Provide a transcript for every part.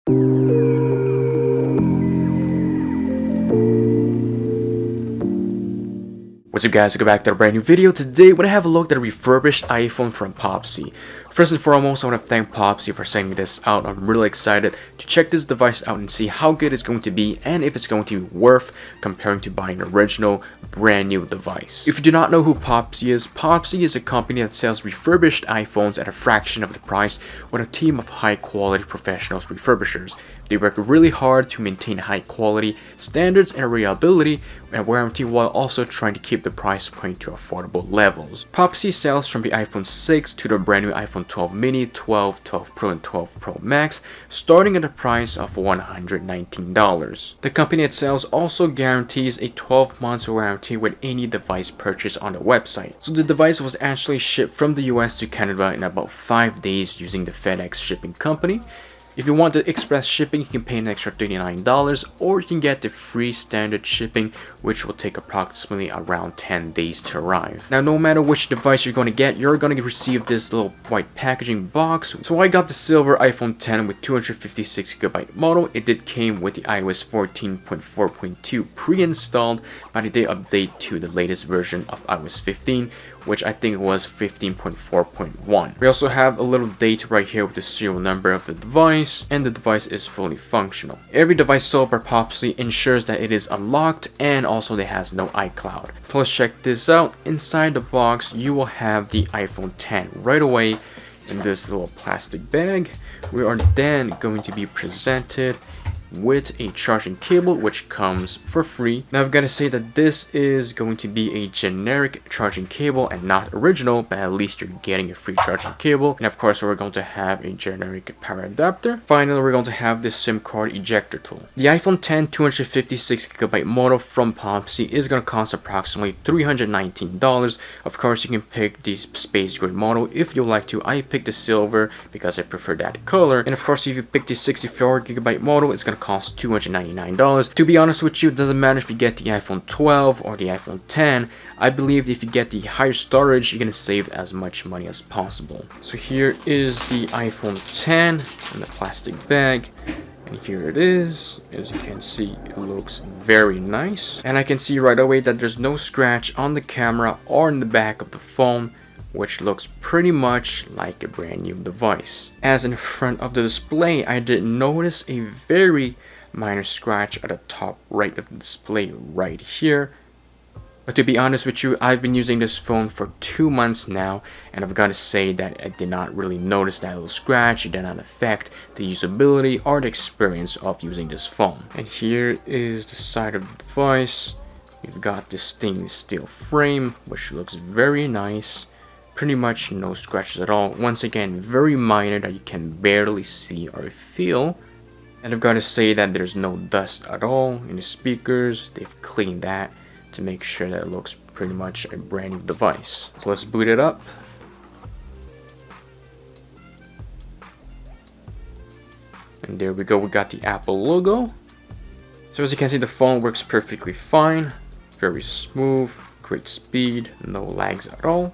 What's up guys, welcome back to a brand new video. Today we're going to have a look at a refurbished iPhone from Popsy. First and foremost, I want to thank Popsy for sending this out. I'm really excited to check this device out and see how good it's going to be and if it's going to be worth comparing to buying an original brand new device. If you do not know who Popsy is a company that sells refurbished iPhones at a fraction of the price with a team of high quality professionals refurbishers. They work really hard to maintain high quality standards and reliability and warranty while also trying to keep the price point to affordable levels. Popsy sells from the iPhone 6 to the brand new iPhone 12 mini, 12, 12 Pro and 12 Pro Max, starting at a price of $119. The company it sells also guarantees a 12 months warranty with any device purchased on the website. So the device was actually shipped from the US to Canada in about 5 days using the FedEx shipping company. If you want the express shipping, you can pay an extra $39, or you can get the free standard shipping, which will take approximately around 10 days to arrive. Now, no matter which device you're going to get, you're going to receive this little white packaging box. So I got the silver iPhone 10 with 256GB model. It did came with the iOS 14.4.2 pre-installed, but it did update to the latest version of iOS 15, which I think was 15.4.1. We also have a little date right here with the serial number of the device, and the device is fully functional. Every device sold by Popsy ensures that it is unlocked and also it has no iCloud. So let's check this out. Inside the box, you will have the iPhone 10 right away in this little plastic bag. We are then going to be presented with a charging cable, which comes for free. Now I've got to say that this is going to be a generic charging cable and not original, but at least you're getting a free charging cable. And of course we're going to have a generic power adapter. Finally, we're going to have this SIM card ejector tool. The iPhone 10 256GB model from Popsy is going to cost approximately $319. Of course, you can pick the space gray model if you like to. I picked the silver because I prefer that color. And of course, if you pick the 64GB model, it's going to cost $299. To be honest with you, it doesn't matter if you get the iPhone 12 or the iPhone 10. I believe if you get the higher storage, you're going to save as much money as possible. So here is the iPhone 10 in the plastic bag. And here it is. As you can see, it looks very nice. And I can see right away that there's no scratch on the camera or in the back of the phone, which looks pretty much like a brand new device. As in front of the display, I did notice a very minor scratch at the top right of the display right here. But to be honest with you, I've been using this phone for 2 months now, and I've got to say that I did not really notice that little scratch. It did not affect the usability or the experience of using this phone. And here is the side of the device. You've got this stainless steel frame, which looks very nice. Pretty much no scratches at all. Once again, very minor that you can barely see or feel. And I've got to say that there's no dust at all in the speakers. They've cleaned that to make sure that it looks pretty much a brand new device. So let's boot it up. And there we go, we got the Apple logo. So as you can see, the phone works perfectly fine. Very smooth, great speed, no lags at all.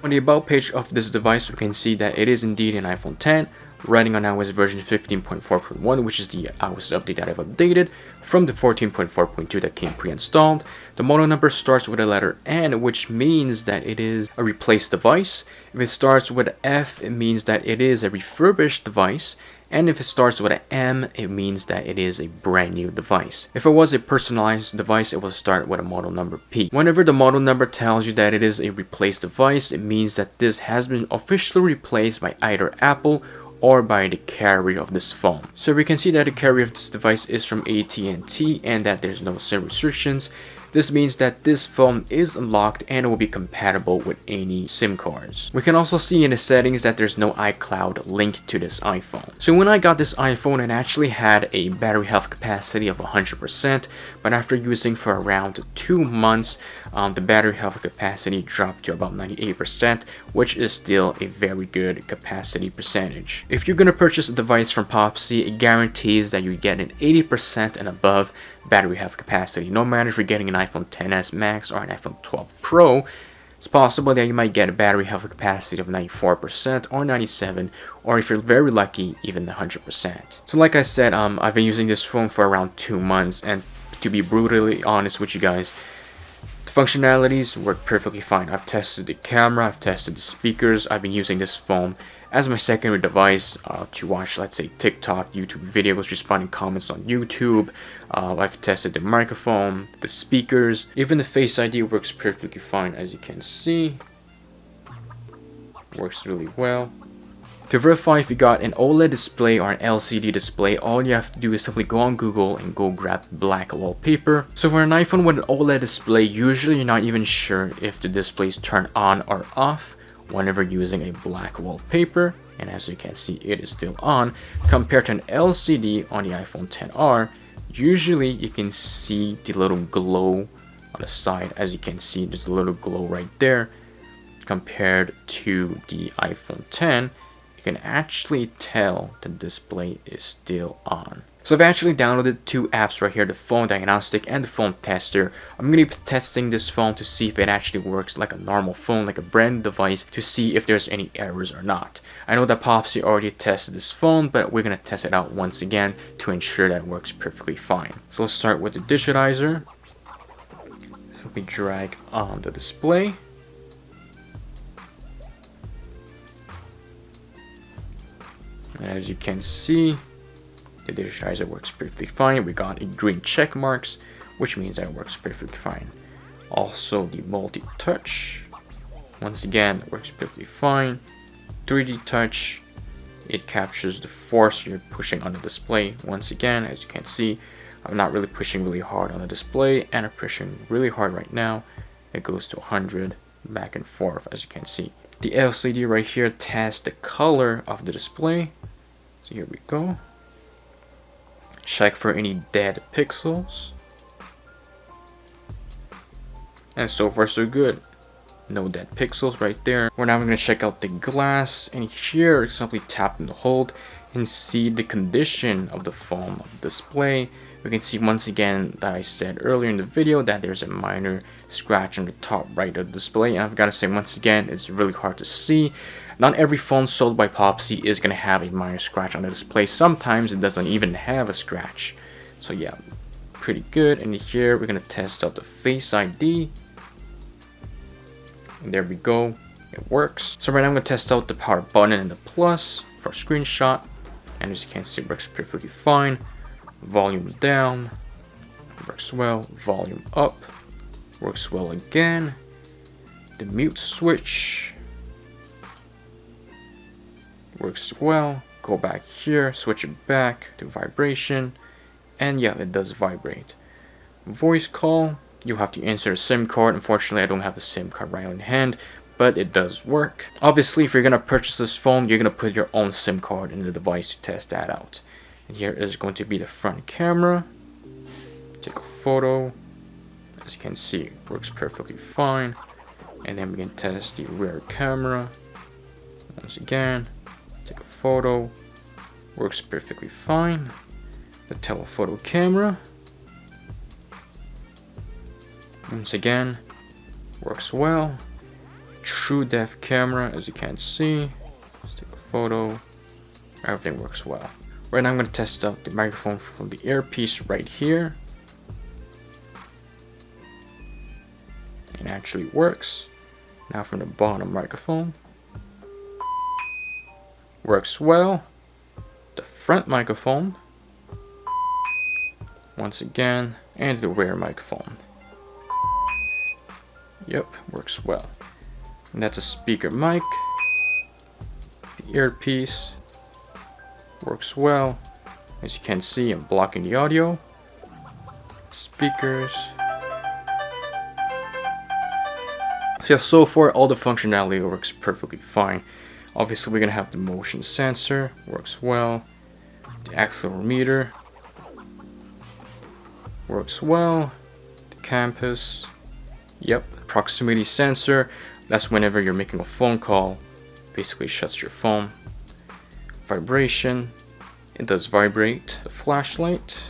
On the about page of this device, we can see that it is indeed an iPhone 10 running on iOS version 15.4.1, which is the iOS update that I've updated from the 14.4.2 that came pre-installed. The model number starts with a letter N, which means that it is a replaced device. If it starts with F, it means that it is a refurbished device. And if it starts with an M, it means that it is a brand new device. If it was a personalized device, it will start with a model number P. Whenever the model number tells you that it is a replaced device, it means that this has been officially replaced by either Apple or by the carrier of this phone. So we can see that the carrier of this device is from AT&T and that there's no SIM restrictions. This means that this phone is unlocked and will be compatible with any SIM cards. We can also see in the settings that there's no iCloud linked to this iPhone. So when I got this iPhone, it actually had a battery health capacity of 100%, but after using for around 2 months, the battery health capacity dropped to about 98%, which is still a very good capacity percentage. If you're going to purchase a device from Popsy, it guarantees that you get an 80% and above battery health capacity. No matter if you're getting an iPhone XS Max or an iPhone 12 Pro, It's possible that you might get a battery health capacity of 94% or 97%, or if you're very lucky, even 100%. So like I said, I've been using this phone for around 2 months, and to be brutally honest with you guys, the functionalities work perfectly fine. I've tested the camera, I've tested the speakers. I've been using this phone as my secondary device to watch, let's say, TikTok, YouTube videos, responding comments on YouTube. I've tested the microphone, the speakers, even the Face ID works perfectly fine, as you can see. Works really well. To verify if you got an OLED display or an LCD display, all you have to do is simply go on Google and go grab black wallpaper. So for an iPhone with an OLED display, usually you're not even sure if the display is turned on or off whenever using a black wallpaper. And as you can see, it is still on. Compared to an LCD on the iPhone XR, usually you can see the little glow on the side. As you can see, there's a little glow right there. Compared to the iPhone X, you can actually tell the display is still on. So I've actually downloaded 2 apps right here, the Phone Diagnostic and the Phone Tester. I'm going to be testing this phone to see if it actually works like a normal phone, like a brand new device, to see if there's any errors or not. I know that Popsy already tested this phone, but we're going to test it out once again to ensure that it works perfectly fine. So let's start with the digitizer. Simply drag on the display. And as you can see, the digitizer works perfectly fine. We got a green check marks, which means that it works perfectly fine. Also, the multi-touch, once again, works perfectly fine. 3D touch, it captures the force you're pushing on the display. Once again, as you can see, I'm not really pushing really hard on the display, and I'm pushing really hard right now. It goes to 100 back and forth, as you can see. The LCD right here tests the color of the display. So here we go. Check for any dead pixels. And so far so good. No dead pixels right there. We're now going to check out the glass, and here simply tap and hold and see the condition of the phone display. We can see once again that I said earlier in the video that there's a minor scratch on the top right of the display, and I've got to say once again, it's really hard to see. Not every phone sold by Popsy is going to have a minor scratch on the display. Sometimes it doesn't even have a scratch. So yeah, pretty good. And here we're going to test out the Face ID. And there we go, it works. So right now I'm going to test out the power button and the plus for a screenshot. And as you can see, it works perfectly fine. Volume down, works well. Volume up, works well again. The mute switch works well. Go back here, switch it back to vibration, and yeah, it does vibrate. Voice call, you have to insert a SIM card. Unfortunately, I don't have the SIM card right in hand, but it does work. Obviously, if you're gonna purchase this phone, you're gonna put your own SIM card in the device to test that out. And here is going to be the front camera. Take a photo. As you can see, it works perfectly fine. And then we can test the rear camera. Once again, take a photo. Works perfectly fine. The telephoto camera. Once again, works well. True depth camera, as you can see. Let's take a photo. Everything works well. Right now I'm going to test out the microphone from the earpiece right here. It actually works. Now from the bottom microphone. Works well. The front microphone. Once again. And the rear microphone. Yep, works well. And that's a speaker mic. The earpiece. Works well. As you can see, I'm blocking the audio. Speakers. So yeah, so far all the functionality works perfectly fine. Obviously we're gonna have the motion sensor, works well. The accelerometer works well. The compass, yep. Proximity sensor, that's whenever you're making a phone call, basically shuts your phone. Vibration, it does vibrate. The flashlight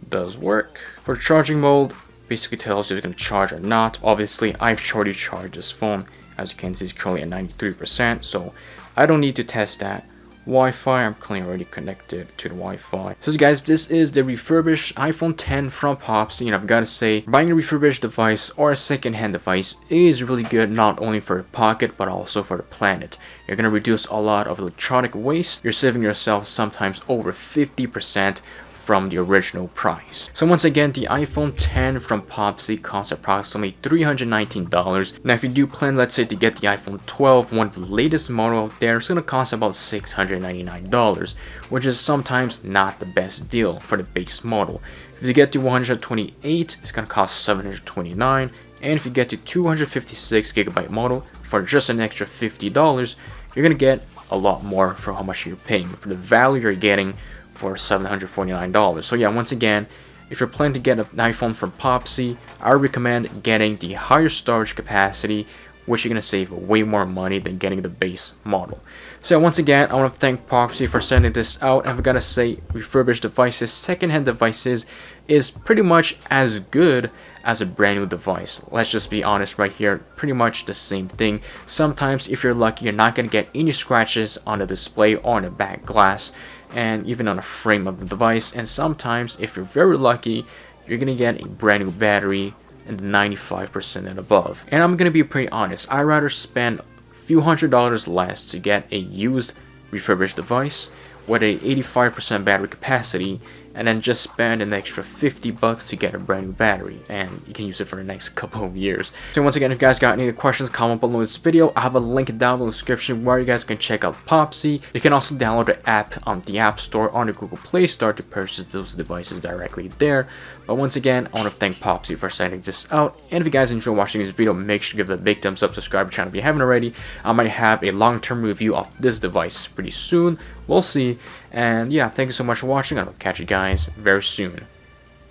does work. For charging mode, basically tells you if it's going to charge or not. Obviously, I've already charged this phone. As you can see, it's currently at 93%, so I don't need to test that. Wi-Fi, I'm currently already connected to the Wi-Fi. So guys, this is the refurbished iPhone 10 from Popsy, and I've got to say, buying a refurbished device or a second-hand device is really good, not only for the pocket but also for the planet. You're going to reduce a lot of electronic waste. You're saving yourself sometimes over 50% from the original price. So once again, the iPhone 10 from Popsy costs approximately $319. Now if you do plan, let's say, to get the iPhone 12, one of the latest model out there, it's going to cost about $699, which is sometimes not the best deal for the base model. If you get to 128, it's going to cost $729, and if you get to 256GB model for just an extra $50, you're going to get a lot more for how much you're paying, for the value you're getting for $749. So yeah, once again, if you're planning to get an iPhone from Popsy, I recommend getting the higher storage capacity, which you're going to save way more money than getting the base model. So once again, I want to thank Popsy for sending this out. I've got to say, refurbished devices, secondhand devices, is pretty much as good as a brand new device. Let's just be honest right here, pretty much the same thing. Sometimes if you're lucky, you're not going to get any scratches on the display or on the back glass, and even on the frame of the device. And sometimes if you're very lucky, you're going to get a brand new battery and 95% and above. And I'm going to be pretty honest, I'd rather spend a few $100s less to get a used refurbished device with a 85% battery capacity, and then just spend an extra $50 to get a brand new battery, and you can use it for the next couple of years. So once again, if you guys got any questions, comment below this video. I have a link down in the description where you guys can check out Popsy. You can also download the app on the App Store or the Google Play Store to purchase those devices directly there. But once again, I want to thank Popsy for sending this out, and if you guys enjoy watching this video, make sure to give it a big thumbs up, subscribe to the channel if you haven't already. I might have a long-term review of this device pretty soon, we'll see. And yeah, thank you so much for watching. I'll catch you guys very soon.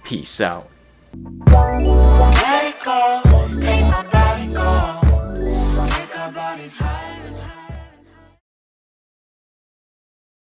Peace out. Let it go, make my body go. Make our bodies higher and higher.